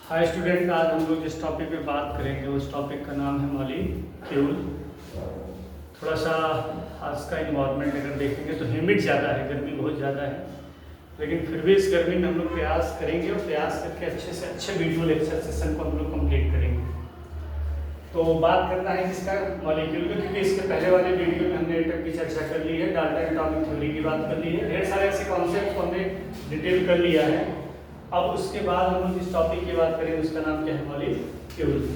Hi student, आज हम लोग जिस टॉपिक पे बात करेंगे उस टॉपिक का नाम है मॉलिक्यूल। थोड़ा सा आज का इन्वायरमेंट अगर देखेंगे तो ह्यूमिड ज़्यादा है, गर्मी बहुत ज़्यादा है, लेकिन फिर भी इस गर्मी में हम लोग प्रयास करेंगे और प्रयास करके अच्छे से अच्छे वीडियो लेक्चर सेशन को हम लोग कंप्लीट करेंगे। तो बात करना है किसका, मॉलिक्यूल का, क्योंकि इसके पहले वाले वीडियो में हमने एटम की चर्चा कर ली है, डाल्टन एटॉमिक थ्योरी की बात कर ली है, ढेर सारे ऐसे कॉन्सेप्ट को हमने डिटेल कर लिया है। अब उसके बाद हम लोग जिस टॉपिक की बात करेंगे उसका नाम क्या है, मॉलिक्यूल।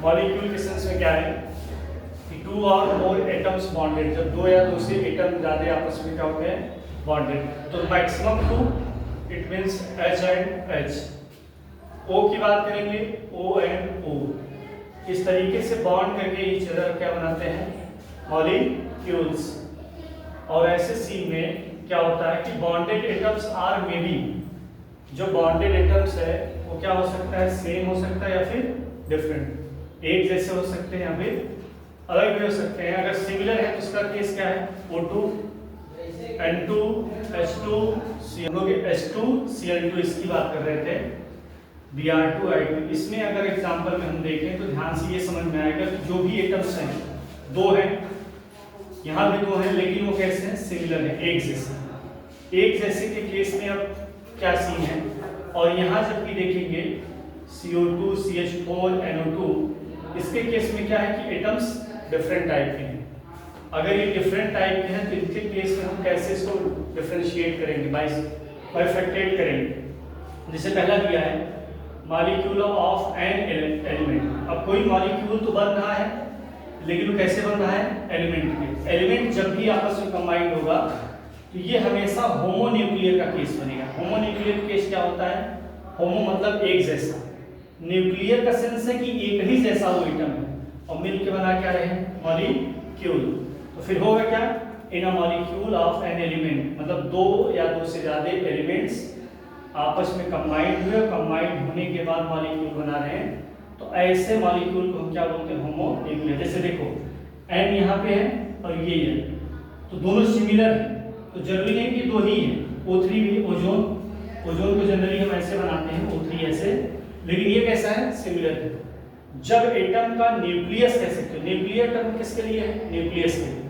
मॉलिक्यूल के सेंस में क्या है कि टू और मोर एटम्स बॉन्डेड, जब दो या दो से एटम ज़्यादा आपस में क्या होते हैं, बॉन्डेड। तो maximum two, it means H and H। O की बात करेंगे, O एंड O। इस तरीके से बॉन्ड करके ईच अदर क्या बनाते हैं, मॉलिक्यूल्स। और ऐसे सीन में क्या होता है कि bonded atoms are may be, जो बॉन्डेड एटम्स है वो क्या हो सकता है, सेम हो सकता है या फिर डिफरेंट, एक जैसे हो सकते हैं या फिर अलग भी हो सकते हैं। अगर सिमिलर है तो उसका केस क्या है, O2 N2 H2 H2 Cl2, इसकी बात कर रहे थे, Br2 I2। इसमें अगर एग्जांपल में हम देखें तो ध्यान से ये समझ में आएगा कि जो भी एटम्स हैं, दो हैं, यहाँ भी दो हैं, लेकिन वो कैसे हैं, सिमिलर हैं, एक जैसे। एक जैसे के केस में अब क्या सीन है, और यहाँ जब भी देखेंगे CO2 CH4 NO2, इसके केस में क्या है कि एटम्स डिफरेंट टाइप के हैं। अगर ये डिफरेंट टाइप के हैं तो इनके केस में हम कैसे इसको डिफरेंशिएट करेंगे, बाइफैक्टेट करेंगे। जैसे पहला दिया है मॉलिक्यूल ऑफ एन एलिमेंट। अब कोई मॉलिक्यूल तो बन रहा है, लेकिन वो कैसे बन रहा है, एलिमेंट के। एलिमेंट जब भी आपस में कंबाइंड होगा तो ये हमेशा होमोन्यूक्लियर का केस बनेगा। होमोन्यूक्लियर केस क्या होता है, होमो मतलब एक जैसा, न्यूक्लियर का सेंस है कि एक ही जैसा वो एटम है, और मिलके बना क्या रहे, मॉलिक्यूल। तो फिर होगा क्या, in a molecule of an element, मतलब दो या दो से ज्यादा एलिमेंट्स आपस में कंबाइंड हुए, कंबाइंड होने के बाद मॉलिक्यूल बना रहे हैं, तो ऐसे मॉलिक्यूल को हम क्या बोलते हैं, होमोन्यूक्लियर। जैसे देखो एन यहाँ पे है और ये है, तो दोनों सिमिलर है, तो जरूरी नहीं कि दो ही है। O3 भी, ओजोन को जनरली हम ऐसे बनाते हैं, O3 ऐसे, लेकिन ये कैसा है, सिमिलर है। जब एटम का न्यूक्लियस कह सकते हो, न्यूक्लियर टर्म किसके लिए है, न्यूक्लियस के लिए।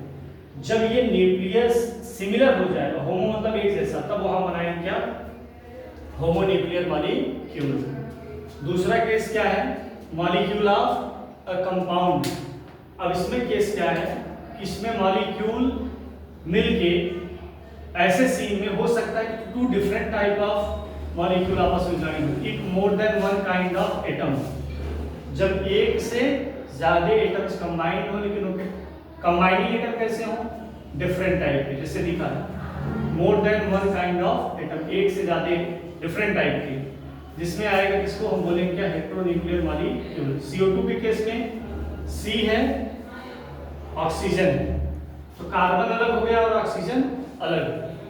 जब ये न्यूक्लियस सिमिलर हो जाएगा, होमो मतलब एक जैसा, तब वहां बनाएंगे क्या, होमोन्यूक्लियर मॉलिक्यूल। दूसरा केस क्या है, मॉलिक्यूल ऑफ अ कंपाउंड। अब इसमें केस क्या है कि इसमें मॉलिक्यूल मिलके ऐसे सीन में हो सकता है कि two different type of molecule आपस में ज्वाइन हो, it more than one kind of atom. जब एक से ज्यादा एटम्स कंबाइंड हो, लेकिन उनके कंबाइनिंग एटम कैसे हो, डिफरेंट टाइप के, जैसे लिखा है मोर than one kind of atom, एक से ज्यादा डिफरेंट टाइप के, जिसमें आएगा किसको हम बोलेंगे क्या, हेटेरोन्यूक्लियर मॉलिक्यूल। CO2 के केस में C है, ऑक्सीजन है, तो कार्बन अलग हो गया और ऑक्सीजन अलग,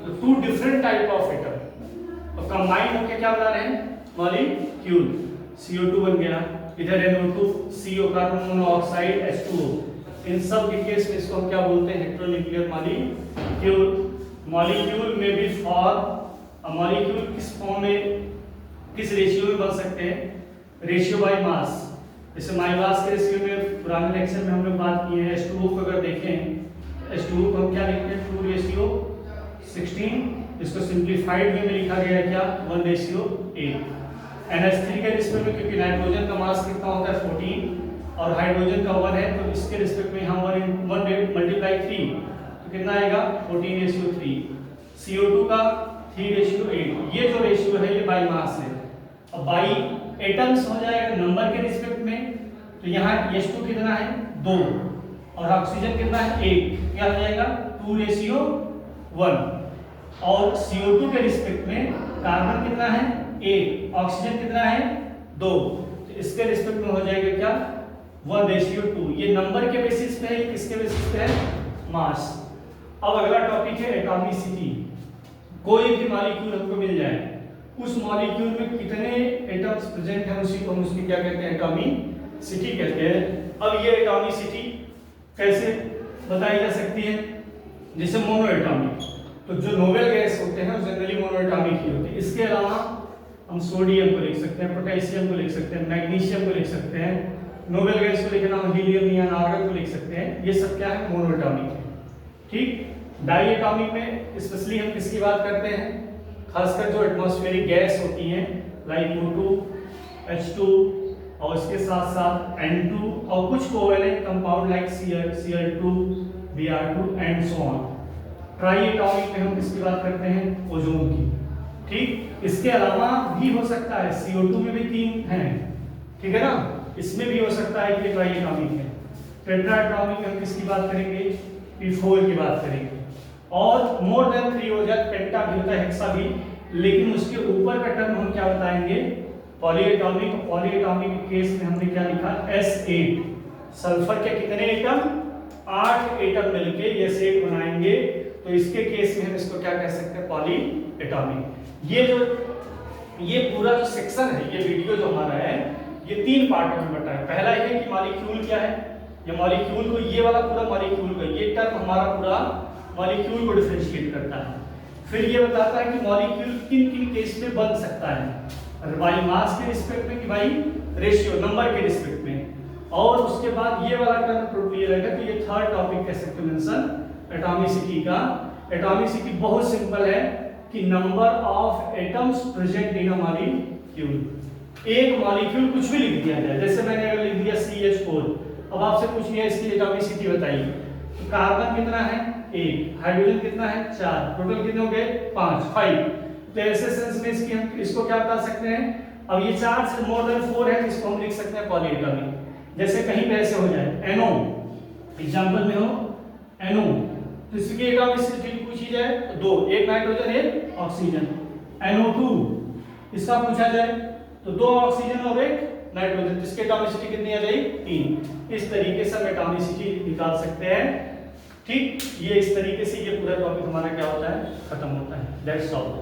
तो two different type of atom, तो कंबाइन होकर क्या बना रहे हैं, मॉलिक्यूल। CO2 बन गया, इधर NO2 CO carbon monoxide H2O। इन सब के केस में इसको हम क्या बोलते हैं, हेटेरोन्यूक्लियर मॉलिक्यूल। मॉलिक्यूल में भी फॉर्म, मॉलिक्यूल किस फॉर्म में, किस रेशियो में बन सकते हैं, रेशियो बाय मास। जैसे मास के रेशियो में पुराने लेक्चर में हम लोग बात की है, H2O को अगर देखें, H2O को हम क्या लिखते हैं, 2:16। इसको सिंप्लीफाइड वे में लिखा गया है क्या, 1:8। NH3 के रिस्पेक्ट में, क्योंकि नाइट्रोजन का मास कितना होता है, 14, और हाइड्रोजन का 1 है, तो इसके रिस्पेक्ट में हम 1 मल्टीप्लाई 3, तो कितना आएगा, 14:3। CO2 का 3:8। ये जो रेशियो है ये बाई मास है। अब बाई एटम्स हो जाएगा नंबर के रिस्पेक्ट में, तो यहाँ H2 कितना है, 2, और ऑक्सीजन कितना है, 1, क्या हो जाएगा, 2:1। और CO2 के रिस्पेक्ट में कार्बन कितना है, 1, ऑक्सीजन कितना है, 2, तो इसके रिस्पेक्ट में हो जाएगा क्या, 1:2। ये नंबर के बेसिस पे है, किसके बेसिस पे है, मास। अब अगला टॉपिक है एटॉमिसिटी। कोई भी मॉलिक्यूल हमको मिल जाए, उस मॉलिक्यूल में कितने एटम्स प्रेजेंट हैं, उसी को हम उसकी क्या कहते हैं, एटॉमिसिटी कहते हैं। अब ये एटॉमिसिटी कैसे बताई जा सकती है, जैसे मोनो एटॉमिक, तो जो नोबेल गैस होते हैं जनरली मोनो एटॉमिक ही होते हैं। इसके अलावा हम सोडियम को लिख सकते हैं, पोटेशियम को लिख सकते हैं, मैग्नीशियम को लिख सकते हैं, नोबेल गैस को लिखना हो हीलियम या आर्गन को लिख सकते हैं। ये सब क्या है, मोनोएटॉमिक है। ठीक, डाई एटॉमिक में स्पेशली हम किसकी बात करते हैं, खासकर जो एटमॉस्फेरिक गैस होती हैं लाइक O2, H2 और इसके साथ साथ N2 और कुछ covalent compound like Cl2, Br2 and so on. Try atomic में हम किसकी बात करते हैं, ओजोन की। ठीक, इसके अलावा भी हो सकता है CO2 में भी 3 हैं, ठीक है ना, इसमें भी हो सकता है कि ट्राई एटॉमिक है। टेट्रा एटॉमिक में हम किसकी बात करेंगे, P4 की बात करेंगे। और मोर देन 3 हो जाए पेंटा भी होता है, हेक्सा भी, लेकिन उसके ऊपर का टर्म हम क्या बताएंगे, पॉलीएटॉमिक। पॉलीएटॉमिक के केस में हमने क्या लिखा, S8। सल्फर के कितने एटम, 8 एटम मिलके ये सेट बनाएंगे, तो इसके केस में हम इसको क्या कह सकते हैं, पॉलीएटॉमिक। ये पूरा जो सेक्शन है, ये वीडियो जो हमारा है, ये 3 पार्ट में बटा है। पहला ये कि मॉलिक्यूल क्या है, ये मॉलिक्यूल को, ये वाला पूरा मॉलिक्यूल को, ये टर्म हमारा पूरा मॉलिक्यूल को डिफरेंशिएट करता है। फिर ये बताता है कि मॉलिक्यूल किन किन केस में बन सकता है, बाई मास के रिस्पेक्ट में कि बाई रेशियो नंबर के रिस्पेक्ट में। और उसके बाद ये वाला टर्म टोटली रहेगा, तो ये थर्ड टॉपिक कह सकते हैं मेंशन एटॉमिसिटी का। एटॉमिसिटी बहुत सिंपल है कि number of atoms present in a molecule. एक मॉलिक्यूल कुछ भी लिख दिया जाए, जैसे मैंने अगर लिख दिया CH4, अब आपसे पूछ लिया इसकी एटॉमिसिटी बताइए, तो कार्बन कितना है 1, हाइड्रोजन कितना है 4, टोटल कितने हो गए 5। तो ऐसे सेंस में इसकी हम इसको क्या बता सकते हैं, अब ये 4 से मोर देन 4 है, इसको हम लिख सकते हैं पॉलीएटॉमिक। जैसे कहीं पे ऐसे हो जाए NO, एग्जांपल में हो NO, तो इसकी एटॉमिसिटी पूछी जाए तो 2, एक नाइट्रोजन एक ऑक्सीजन। NO2 इसका पूछा जाए तो 2 ऑक्सीजन और 1 नाइट्रोजन, जिसकी एटॉमिसिटी कितनी आ जाएगी 3। इस तरीके से हम एटॉमिसिटी निकाल सकते हैं। ठीक, ये इस तरीके से ये पूरा टॉपिक हमारा क्या होता है, खत्म होता है। That's all.